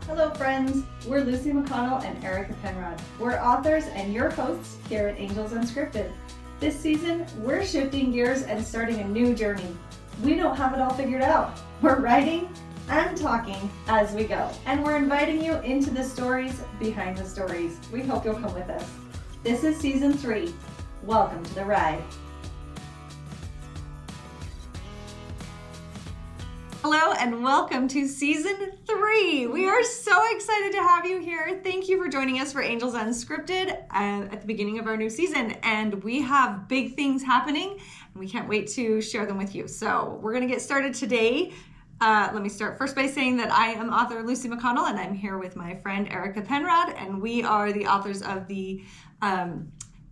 Hello friends, we're Lucy McConnell and Erica Penrod. We're authors and your hosts here at Angels Unscripted. This season, we're shifting gears and starting a new journey. We don't have it all figured out. We're writing and talking as we go. And we're inviting you into the stories behind the stories. We hope you'll come with us. This is season 3. Welcome to the ride. Hello and welcome to season 3. We are so excited to have you here. Thank you for joining us for Angels Unscripted at the beginning of our new season. And we have big things happening and we can't wait to share them with you. So we're going to get started today. Let me start first by saying that I am author Lucy McConnell and I'm here with my friend Erica Penrod, and we are the authors of the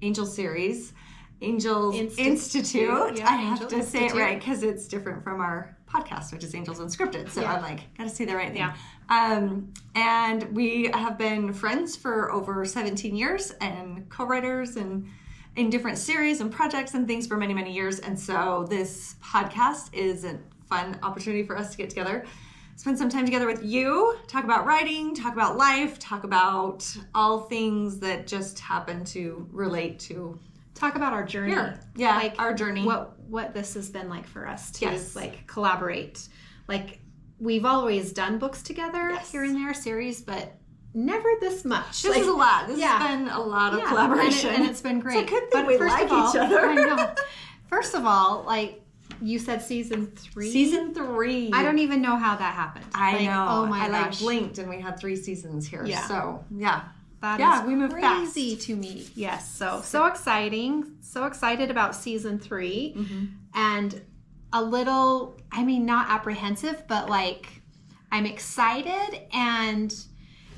Angel series, Angels Institute. Yeah, I have Angel to say it Institute. right because it's different from our podcast, which is Angels Unscripted. So I'm like, gotta say the right thing. Yeah. And we have been friends for over 17 years and co-writers and in different series and projects and things for many, many years. And so this podcast is a fun opportunity for us to get together, spend some time together with you, talk about writing, talk about life, talk about all things that just happen to relate to Talk about our journey. Here. Yeah, like our journey. What this has been like for us to Yes. like collaborate. Like we've always done books together Yes. here and there, series, but never this much. This is a lot. This has been a lot of collaboration. And it's been great. It's a good thing we like each other. I know. First of all, like you said season 3. Season 3. I don't even know how that happened. I know. Oh my I gosh. blinked and we had 3 seasons here. Yeah. So yeah. That is we moved crazy to me. Yes, so exciting. So excited about season 3. Mm-hmm. And a little, I mean, not apprehensive, but like I'm excited, and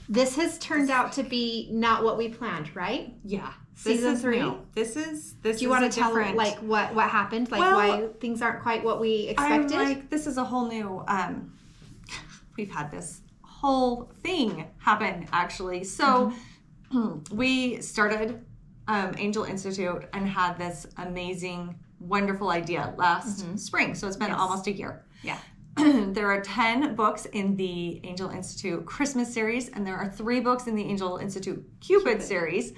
this has turned out to be not what we planned, right? Yeah. Season 3. New. This is Do you want to tell like what happened? Like why things aren't quite what we expected? I'm like, this is a whole new we've had this whole thing happen actually. So we started Angel Institute and had this amazing, wonderful idea last spring. So it's been almost a year. Yeah. There are 10 books in the Angel Institute Christmas series, and there are 3 books in the Angel Institute Cupid series.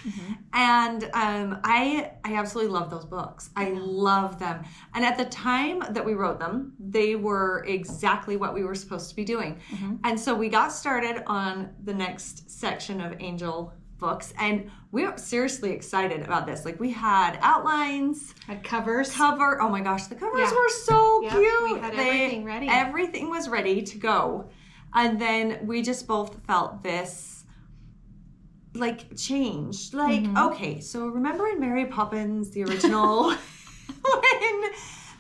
And I absolutely love those books. I love them. And at the time that we wrote them, they were exactly what we were supposed to be doing. And so we got started on the next section of Angel books, and we were seriously excited about this. Like we had outlines, Had covers. oh my gosh, the covers were so Yep, cute. we had everything ready. Everything was ready to go. And then we just both felt this like change. Like, okay, so remember in Mary Poppins, the original, when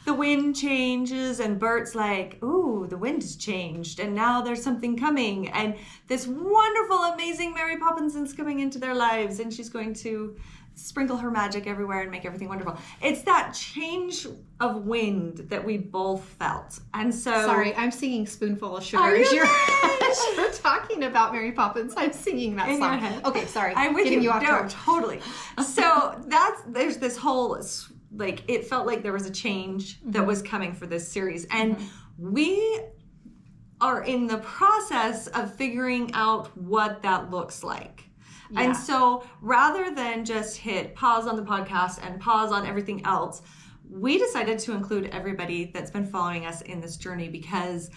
the wind changes and Bert's like, ooh, the wind has changed and now there's something coming, and this wonderful, amazing Mary Poppins is coming into their lives and she's going to sprinkle her magic everywhere and make everything wonderful. It's that change of wind that we both felt. And so Sorry, I'm singing Spoonful of Sugar. Are you as you're talking about Mary Poppins, I'm singing that in song. your head. Okay, sorry. I'm with Getting you. off No, track. totally. So there's this whole, like, it felt like there was a change that was coming for this series. And we are in the process of figuring out what that looks like. Yeah. And so rather than just hit pause on the podcast and pause on everything else, we decided to include everybody that's been following us in this journey because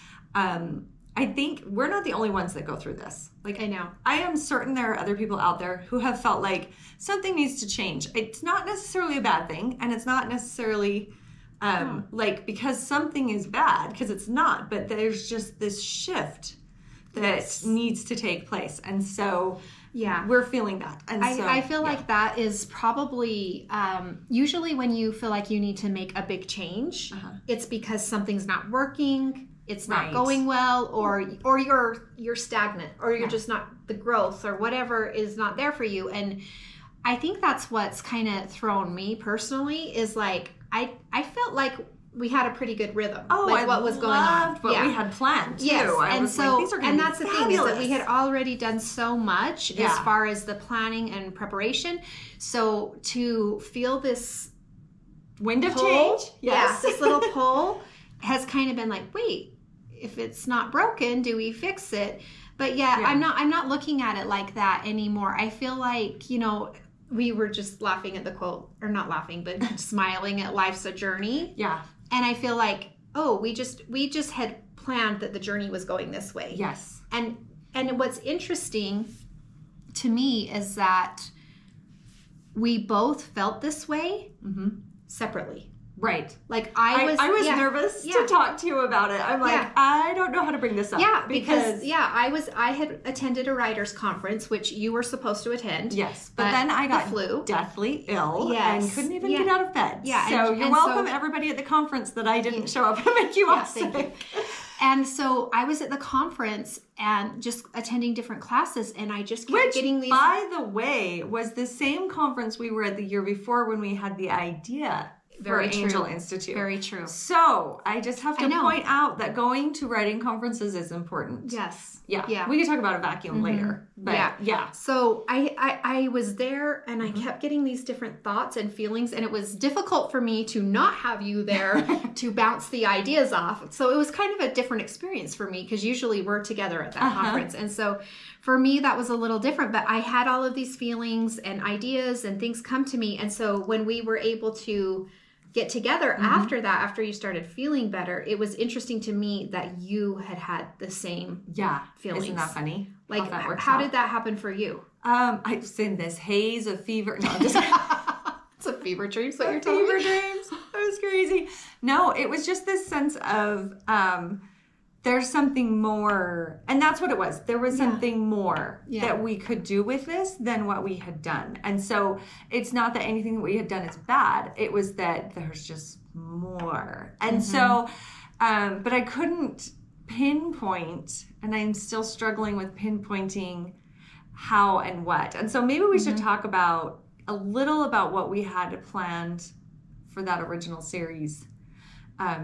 I think we're not the only ones that go through this. Like, I know. I am certain there are other people out there who have felt like something needs to change. It's not necessarily a bad thing, and it's not necessarily like because something is bad, because it's not, but there's just this shift that needs to take place. And so we're feeling that. And I feel like that is probably usually when you feel like you need to make a big change, it's because something's not working, it's not going well, or you're stagnant, or you're just not, the growth or whatever is not there for you. And I think that's what's kind of thrown me personally is like I felt like we had a pretty good rhythm. Like what was going on. What we had planned too. Yes, I and was so like, these are gonna and be that's the thing, is that we had already done so much as far as the planning and preparation. So to feel this wind of pull, change, yes, this little pull has kind of been like, wait, if it's not broken, do we fix it? But yeah, I'm not looking at it like that anymore. I feel like, we were just laughing at the quote, or not laughing, but smiling at life's a journey. Yeah. And I feel like, we just had planned that the journey was going this way. Yes. And what's interesting to me is that we both felt this way separately. Right. Like I was nervous to talk to you about it. I'm like, I don't know how to bring this up. Yeah, because I had attended a writers' conference, which you were supposed to attend. Yes. But then I got deathly ill and couldn't even get out of bed. Yeah. So you're welcome, everybody at the conference, that I didn't show up and make you all sick. Thank you. And so I was at the conference and just attending different classes, and I just kept getting these. By the way, was the same conference we were at the year before when we had the idea for Angel Institute. Very true. So I just have to point out that going to writing conferences is important. Yes. Yeah. We can talk about a vacuum later. But yeah. So I was there, and I kept getting these different thoughts and feelings, and it was difficult for me to not have you there to bounce the ideas off. So it was kind of a different experience for me, because usually we're together at that conference. And so for me, that was a little different, but I had all of these feelings and ideas and things come to me. And so when we were able to get together after you started feeling better, it was interesting to me that you had the same feelings. Isn't that funny? Like, how did that happen for you? I was in this haze of fever. No, just it's a fever dreams. What you're telling me? Fever dreams. That was crazy. No, it was just this sense of there's something more, and that's what it was. There was something more that we could do with this than what we had done. And so it's not that anything that we had done is bad. It was that there's just more. And so, but I couldn't pinpoint, and I'm still struggling with pinpointing how and what. And so maybe we should talk about a little about what we had planned for that original series,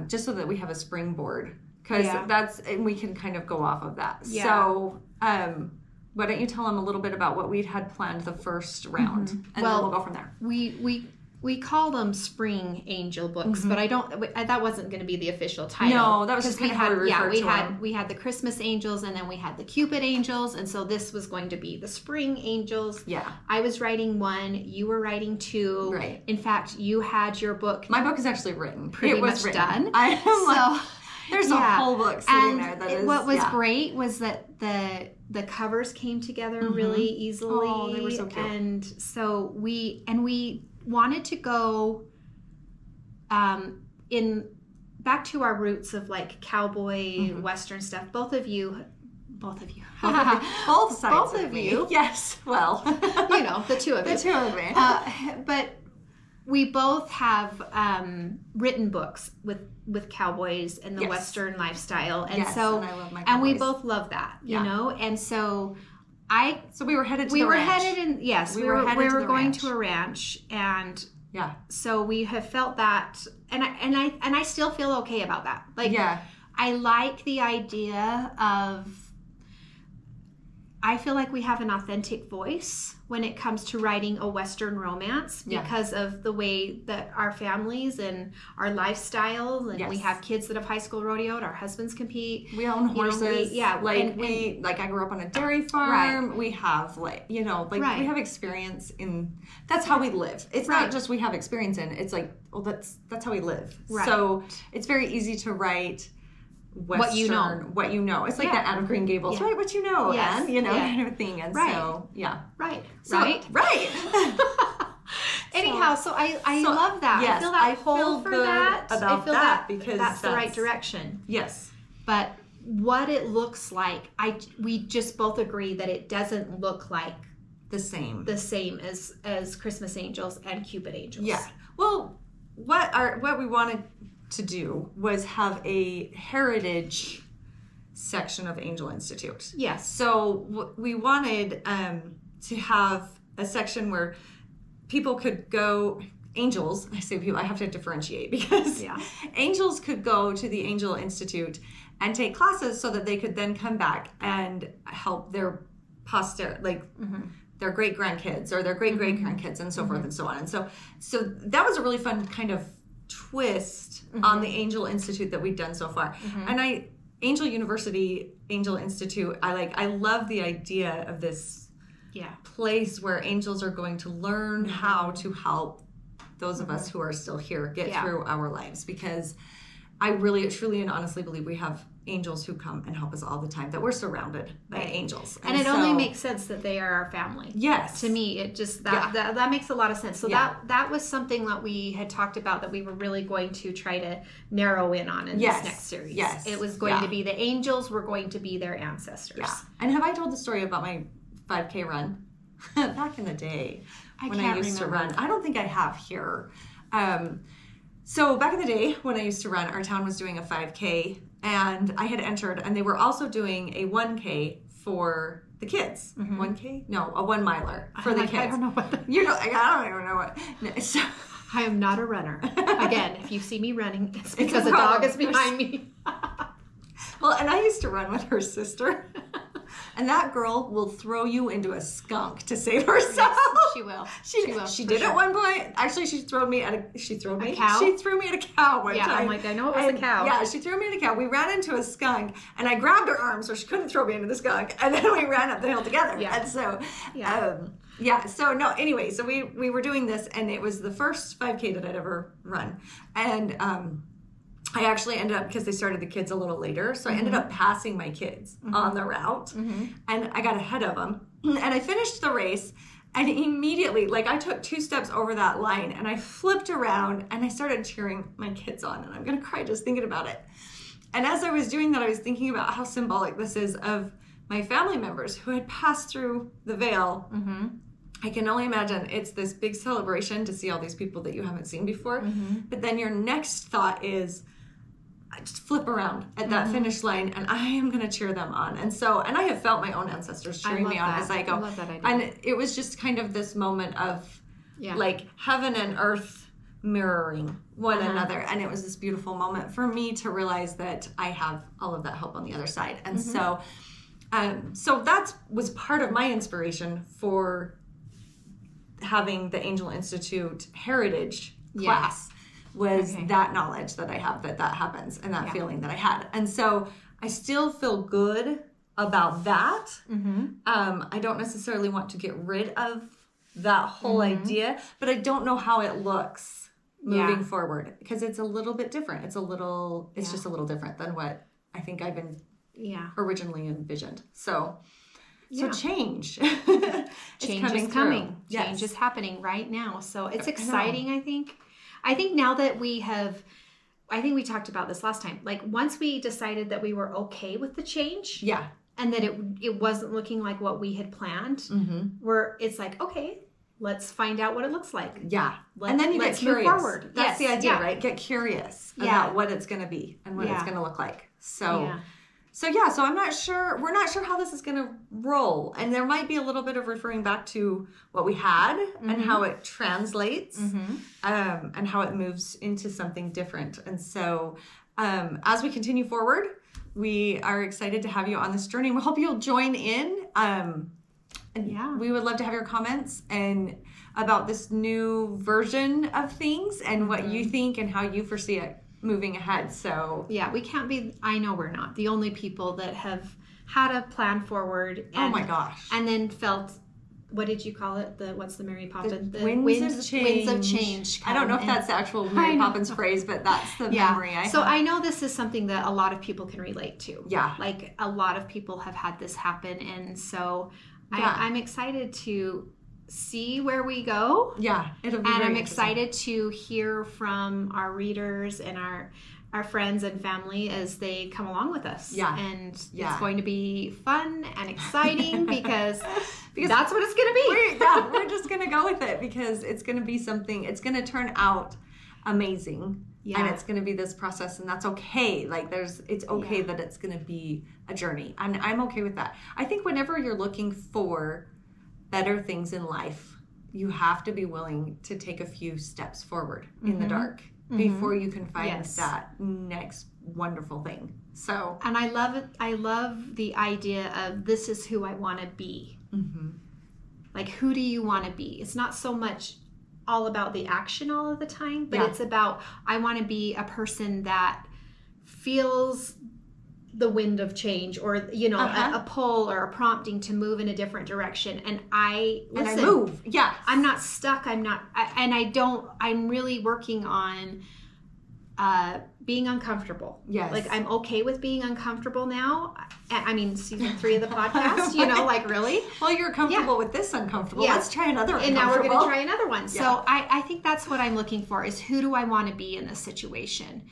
just so that we have a springboard. Because and we can kind of go off of that. Yeah. So, why don't you tell them a little bit about what we'd had planned the first round, and then we'll go from there. We call them spring angel books, but that wasn't going to be the official title. No, that was just kind of how we referred to them. We had the Christmas angels, and then we had the Cupid angels, and so this was going to be the spring angels. Yeah. I was writing one, you were writing two. Right. In fact, you had your book. My book is actually written. Pretty much done. There's a whole book sitting there that is. What was great was that the covers came together really easily. Oh, they were so cute. And so we wanted to go back to our roots of like cowboy Western stuff. Both of you. Both sides. Both of you. Yes. Well, the two of you. The two of me. But we both have written books with cowboys and the Western lifestyle, and so and I love my cowboys. And we both love that, you know. And so we were headed to we the were ranch. headed in we were going to a ranch, and so we have felt that, and I still feel okay about that. Like I like the idea of. I feel like we have an authentic voice when it comes to writing a Western romance because of the way that our families and our lifestyles, and we have kids that have high school rodeoed, our husbands compete. We own horses. I grew up on a dairy farm. Right. We have we have experience in, that's how we live. It's not just we have experience in, it's like, well, that's how we live. Right. So it's very easy to write Western, what you know. It's like that Anne of Green Gables, right? What you know, Anne, kind of a thing. And so, Anyhow, so I love that. Yes, I feel that I feel for good that. about I feel that because that's the right direction. Yes. But what it looks like, we just both agree that it doesn't look like the same as Christmas Angels and Cupid Angels. Yeah. Well, what we wanted to do was have a heritage section of Angel Institute. Yes. So we wanted to have a section where people could go, angels, I say people, I have to differentiate because angels could go to the Angel Institute and take classes so that they could then come back and help their their great grandkids or their great great grandkids and so forth and so on. And so that was a really fun kind of twist on the Angel Institute that we've done so far. And Angel University Angel Institute, I love the idea of this place where angels are going to learn how to help those of us who are still here get through our lives, because I really, truly, and honestly believe we have angels who come and help us all the time, that we're surrounded by angels. And it only makes sense that they are our family. Yes. To me, it just, that makes a lot of sense. So that was something that we had talked about that we were really going to try to narrow in on in this next series. Yes. It was going to be the angels were going to be their ancestors. Yeah. And have I told the story about my 5K run? Back in the day when I used to run. I don't think I have here. So back in the day when I used to run, our town was doing a 5K, and I had entered, and they were also doing a 1K for the kids. 1K? No, a 1 miler for the kids. I don't know what I don't even know what. No, so, I am not a runner. Again, if you see me running, it's because a dog is behind me. Well, and I used to run with her sister. And that girl will throw you into a skunk to save herself. Yes, she will. She did at one point. Actually, she threw me at a cow. She threw me at a cow one time. Yeah, I'm like, I know it was a cow. Yeah, she threw me at a cow. We ran into a skunk, and I grabbed her arm so she couldn't throw me into the skunk. And then we ran up the hill together. Yeah. And so, so no, anyway, so we were doing this, and it was the first 5K that I'd ever run. And I actually ended up, because they started the kids a little later, so I ended up passing my kids on the route, and I got ahead of them, and I finished the race, and immediately, I took 2 steps over that line, and I flipped around, and I started cheering my kids on, and I'm going to cry just thinking about it. And as I was doing that, I was thinking about how symbolic this is of my family members who had passed through the veil. I can only imagine it's this big celebration to see all these people that you haven't seen before, but then your next thought is, I just flip around at that finish line, and I am going to cheer them on. And I have felt my own ancestors cheering me on as I go. I love that idea. And it was just kind of this moment of heaven and earth mirroring one another. And it was this beautiful moment for me to realize that I have all of that help on the other side. And so that was part of my inspiration for having the Angel Institute Heritage class. Was that knowledge that I have that happens, and that feeling that I had. And so I still feel good about that. I don't necessarily want to get rid of that whole idea, but I don't know how it looks moving forward, because it's a little bit different. It's just a little different than what I think I've been originally envisioned. So change. Change is coming. Yes. Change is happening right now. So it's exciting, I think. I think now that I think we talked about this last time, once we decided that we were okay with the change, and that it wasn't looking like what we had planned, it's okay, let's find out what it looks like. Yeah. And then you get curious. Move forward. That's the idea, right? Get curious about what it's going to be and what it's going to look like. So I'm not sure. We're not sure how this is going to roll. And there might be a little bit of referring back to what we had and how it translates and how it moves into something different. And so as we continue forward, we are excited to have you on this journey. We hope you'll join in. We would love to have your comments and about this new version of things and what you think and how you foresee it moving ahead. So we can't be, I know we're not the only people that have had a plan forward and, oh my gosh, and then felt, what did you call it, what's the Mary Poppins, the winds of change I don't know if that's the actual Mary Poppins phrase, but that's the memory I have. So I know this is something that a lot of people can relate to. A lot of people have had this happen, and so I'm excited to see where we go. It'll be, and I'm excited to hear from our readers and our friends and family as they come along with us. And it's going to be fun and exciting because that's what it's going to be. We're just going to go with it because it's going to be something, it's going to turn out amazing. And it's going to be this process, and that's okay. It's okay that it's going to be a journey, and I'm okay with that. I think whenever you're looking for better things in life, you have to be willing to take a few steps forward in the dark before you can find that next wonderful thing. So, and I love it. I love the idea of this is who I want to be. Who do you want to be? It's not so much all about the action all of the time, but it's about, I want to be a person that feels the wind of change, or you know, a pull or a prompting to move in a different direction, and I move. Yeah, I'm not stuck. I'm really working on being uncomfortable. Yes. Like, I'm okay with being uncomfortable now. I mean, season 3 of the podcast, you know, like, really? Well, you're comfortable with this uncomfortable. Yeah. Let's try another uncomfortable. And now we're going to try another one. Yeah. So I think that's what I'm looking for, is who do I want to be in this situation?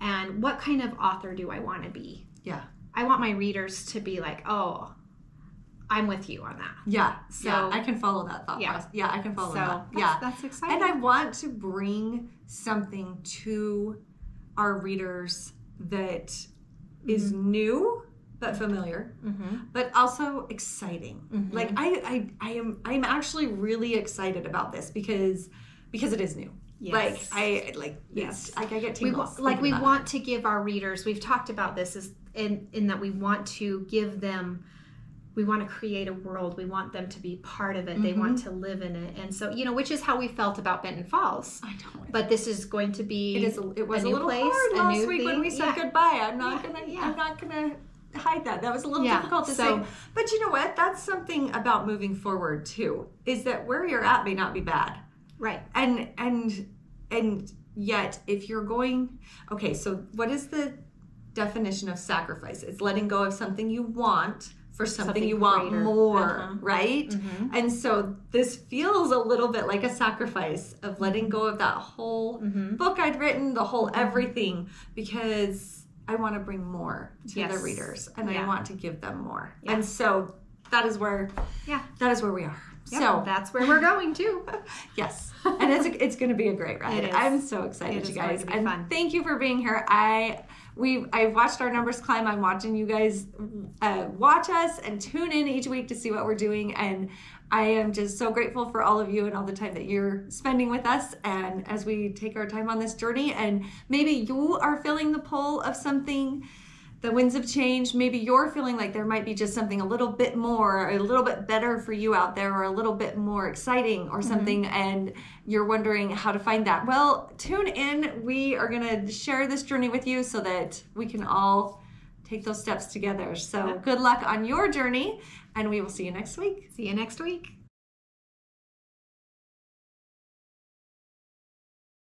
And what kind of author do I want to be? Yeah. I want my readers to be like, oh, I'm with you on that. Yeah. So yeah, I can follow that thought process. Yeah, I can follow that. Yeah. That's exciting. And I want to bring something to our readers that is new but familiar, but also exciting. Like I'm actually really excited about this because it is new. Yes. I get tingles. We want to give our readers, we've talked about this, in that we want to give them, we want to create a world. We want them to be part of it. They want to live in it. And so, you know, which is how we felt about Benton Falls. I know. But this is going to be it was a little place, hard last week when we said goodbye. I'm not gonna hide that. That was a little difficult to say. But you know what? That's something about moving forward too, is that where you're at may not be bad. Right. And yet if you're going, okay, so what is the definition of sacrifice? It's letting go of something you want for something you want greater. More, right? And so this feels a little bit like a sacrifice of letting go of that whole book I'd written, the whole everything, because I want to bring more to the readers, and I want to give them more. And so that is where we are. Yep, so that's where we're going too. Yes. And it's going to be a great ride. I'm so excited, you guys. And fun. Thank you for being here. I watched our numbers climb. I'm watching you guys watch us and tune in each week to see what we're doing. And I am just so grateful for all of you and all the time that you're spending with us. And as we take our time on this journey, and maybe you are feeling the pull of something, the winds of change, maybe you're feeling like there might be just something a little bit more, a little bit better for you out there, or a little bit more exciting or something, and you're wondering how to find that. Well, tune in. We are going to share this journey with you so that we can all take those steps together. So good luck on your journey, and we will see you next week. See you next week.